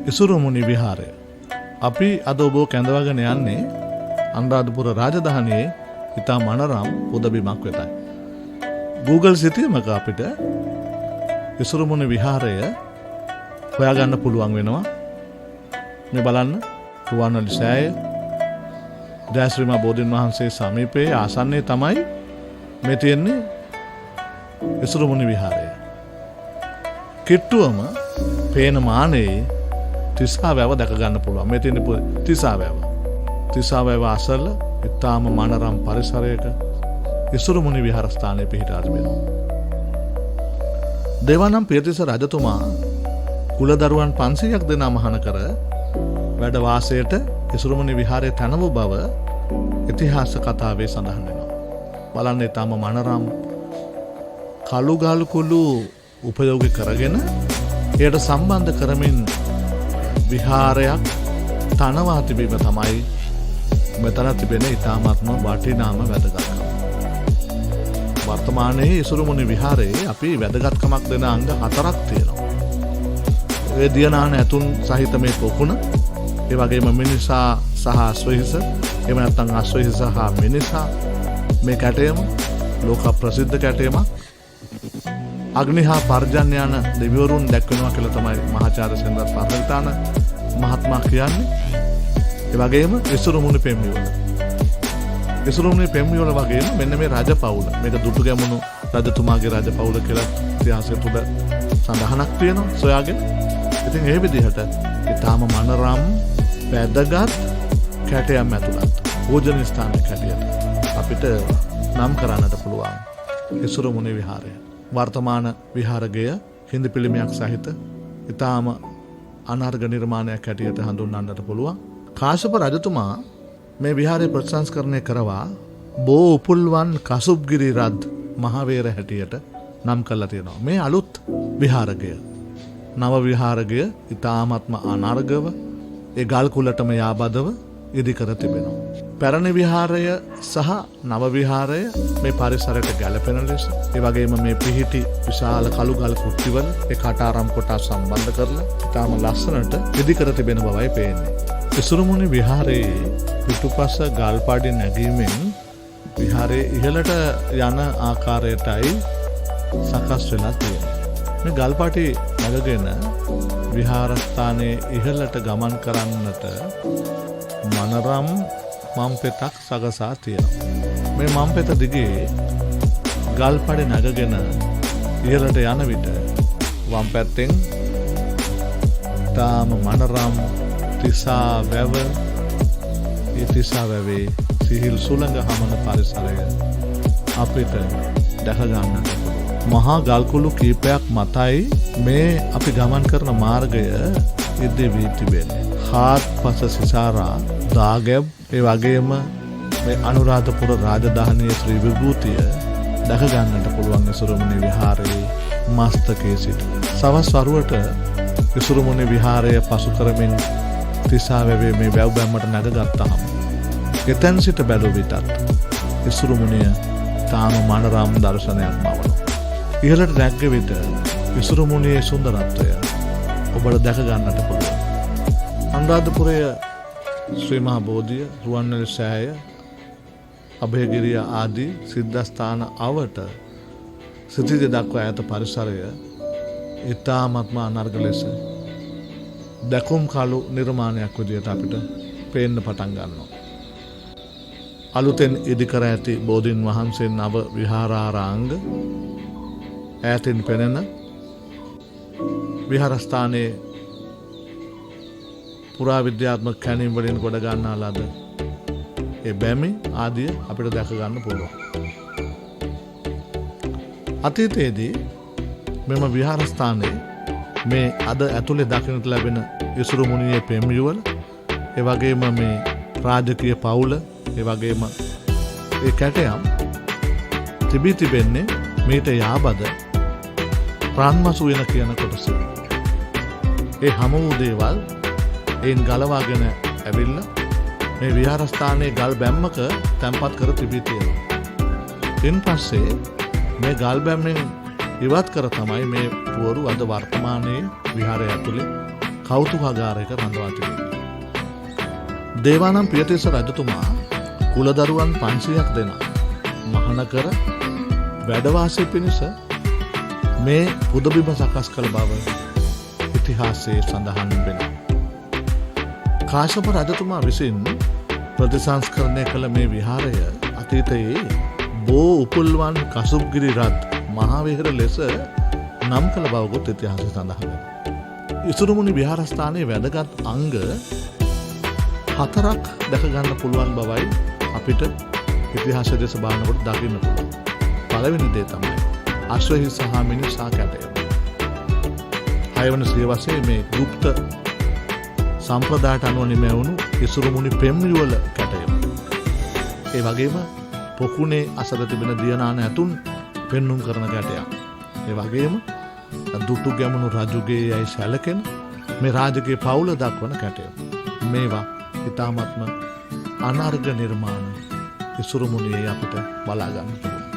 ඉසුරුමුණි විහාරය. අපි අද ඔබ කැඳවගෙන යන්නේ අනුරාධපුර රාජධානියේ ඉතා මනරම් පුදබිමක් වෙතයි. Google සිතියමක අපිට ඉසුරුමුණි විහාරය හොයාගන්න පුළුවන් වෙනවා. මේ බලන්න රුවන්වැලි සෑය ජයශ්‍රීමා බෝධීන් වහන්සේ සමීපයේ ආසන්නයේ තමයි මේ තියෙන්නේ ඉසුරුමුණි විහාරය. කිට්ටුවම පේන මානයේ තිසා වැව දැක ගන්න පුළුවන්. මේ තියෙන තිසා වැව. තිසා වැව අසල ඉතාම මනරම් පරිසරයක ඉසුරුමුණි විහාරස්ථානයේ පිහිටා තිබෙනවා. දේවානම් පියතිස්ස රජතුමා කුලදරුවන් 500ක් දෙනා මහාන කර වැඩ වාසයට ඉසුරුමුණි විහාරයේ තනව බව ඉතිහාස කතාවේ සඳහන් වෙනවා. බලන්න ඊටම මනරම් කළු ගල් කුළු උපයෝගී කරගෙන එයට සම්බන්ධ කරමින් විහාරයක් තනවා තිබීම තමයි මෙතන තිබෙන ඊටාත්ම වටිනාම වැදගත්කම. වර්තමානයේ ඉසුරුමුණි විහාරයේ අපි වැදගත්කමක් දෙන අංග 4ක් තියෙනවා. ඒ දියනාන ඇතුන් සහිත මේ පොකුණ, ඒ වගේම මිනිසා සහ අශ්වහිස, එහෙම නැත්නම් අශ්වහිස සහ මිනිසා මේ කැටයම ලෝක ප්‍රසිද්ධ කැටයමක්. අග්නි හා පර්ජන්‍ය යන දෙවිවරුන් දැක්වෙනවා කියලා තමයි මහාචාර්ය සෙන්රත් පරණවිතාන මහත්මයා කියන්නේ. ඒ වගේම ඉසුරුමුණි පෙම්මියුල. ඉසුරුමුණි පෙම්මියුල වගේම මෙන්න මේ රජපෞල. මේක දුටුගැමුණු රජතුමාගේ රජපෞල කියලා ඉතිහාසය තුළ සඳහනක් තියෙනවා සොයාගෙන. ඉතින් ඒ විදිහට ඊටාම මනරම් වැදගත් කැටයම් ඇතුළත් පූජනීය ස්ථානයක් හැටියට අපිට නම් කරන්නට පුළුවන් ඉසුරුමුණි විහාරය. වර්තමාන විහාරගය හිඳි පිළිමයක් සහිත ඊටාම අනර්ග නිර්මාණයක් හැටියට හඳුන්වන්නට පුළුවන්. කාශ්‍යප රජතුමා මේ විහාරය ප්‍රතිසංස්කරණය කරවා බෝ උපුල්වන් කසුබ්ගිරි රත් මහවේර හැටියට නම් කරලා තියෙනවා. මේ අලුත් විහාරගය නව විහාරගය ඊටාත්ම අනර්ගව ඒ ගල් කුලටම යාබදව ඉදි කර තිබෙනවා. පැරණි විහාරය සහ නව විහාරය මේ පරිසරයට ගැලපෙන ලෙස, ඒ වගේම මේ පිහිටි විශාල කළු ගල් කුට්ටිවල ඒ කටාරම් කොටස් සම්බන්ධ කරලා ඉතාම ලස්සනට ඉදි කර තිබෙන බවයි පේන්නේ. ඉසුරුමුණි විහාරයේ පිටුපස ගල්පාඩි නැගීමෙන් විහාරයේ ඉහළට යන ආකාරයටයි සකස් වෙලා තියෙන්නේ. මේ ගල්පාටි නැගගෙන විහාරස්ථානයේ ඉහළට ගමන් කරන්නට මනරම් මම්පෙතක් සකසා තියෙනවා. මේ මම්පෙත දිගේ ගල්පඩි නැගගෙන ඉහළට යන විට වම් පැත්තෙන් තාම මනරම් තිසා වැව, ඒ තිසා වැවේ සිහිල් සුළඟ හමන පරිසරය අපිට දැක ගන්නට පුළුවන්. මහා ගල්කුළු කීපයක් මතයි මේ අපි ගමන් කරන මාර්ගය ඉදිවී තිබෙන්නේ. හාත්පස සිසාරා දාගැබ්, ඒ වගේම මේ අනුරාධපුර රාජධානියේ ශ්‍රී විභූතිය දැක ගන්නට පුළුවන් ඉසුරුමුණි විහාරයේ මස්තකයේ සිට. සවස් වරුවට ඉසුරුමුණි විහාරය පසු කරමින් තිසා වැවේ මේ වැව් බැම්මට නැගගත්තාම එතැන් සිට බැලූ විටත් ඉසුරුමුණිය තාම මනරම් දර්ශනයක් මවනවා. ඉහළට නැග්ග විට ඉසුරුමුණියේ සුන්දරත්වය ඔබට දැක ගන්නට පුළුවන්. අනුරාධපුරය ශ්‍රී මහා බෝධිය, රුවන්වැලි සෑය, අභයගිරිය ආදී සිද්ධස්ථාන අවට සිටිද දක්වා ඇත පරිසරය ඉතාමත්ම අනර්ග ලෙස දැකුම් කළු නිර්මාණයක් විදියට අපිට පේන්න පටන් ගන්නවා. අලුතෙන් ඉදිකර ඇති බෝධීන් වහන්සේ නව විහාරාංග, ඈතින් පෙනෙන විහාරස්ථානයේ පුරා විද්‍යාත්මක කැණීම් වලින් ගොඩ ගන්නා ලද ඒ බැමි ආදිය අපිට දැක ගන්න පුළුවන්. අතීතයේදී මෙම විහාරස්ථානයේ මේ අද ඇතුලේ දකින්නට ලැබෙන ඉසුරුමුණියේ පෙම්යුවල, ඒ වගේම මේ රාජකීය පවුල, ඒ වගේම ඒ කැටයම් තිබී තිබෙන්නේ මේට යාබද ප්‍රාන්මසු වෙන කියන කොටස. ඒ හමු වූ දේවල් එයින් ගලවාගෙන ඇවිල්ලා මේ විහාරස්ථානයේ ගල් බැම්මක තැන්පත් කර තිබී තියෙනවා. ඉන් පස්සේ මේ ගල් බැම්මෙන් ඉවත් කර තමයි මේ පුවරු අද වර්තමානයේ විහාරය ඇතුලේ කෞතුකාගාරයක රඳවා තිබෙනවා. දේවානම් පියතිස්ස රජතුමා කුලදරුවන් 500ක් දෙනා මහණ කර වැඩවාසය පිණිස මේ පුදබිම සකස් කළ බව ඉතිහාසයේ සඳහන් වෙනවා. කාශ්‍යප රජතුමා විසින් ප්‍රතිසංස්කරණය කළ මේ විහාරය අතීතයේ බෝ උපුල්වන් කසුප්ගිරි රත් මහාවිහාර ලෙස නම් කළ බවකුත් ඉතිහාසයේ සඳහන් වෙනවා. ඉසුරුමුණි විහාරස්ථානයේ වැදගත් අංග 4ක් දැක ගන්න පුළුවන් බවයි අපිට ඉතිහාසය දෙස බලනකොට දකින්න පුළුවන්. පළවෙනි දේ තමයි අශ්වහිස් සහ මිනිසා කැටයම. 6 වන සියවසේ මේ ගුප්ත සම්ප්‍රදායට අනුව නිමැවුණු ඉසුරුමුණි පෙම්යුවල කැටයම. ඒ වගේම පොකුණේ අසල තිබෙන දියනාන ඇතුන් පෙන්눔 කරන කැටයක්. ඒ වගේම දුටු ගැමුණු රජුගේ යයි සැලකෙන මේ රාජකීය පවුල දක්වන කැටයම. මේවා ඉතාමත්ම අනර්ඝ නිර්මාණ ඉසුරුමුණියේ අපිට බලා ගන්න පුළුවන්.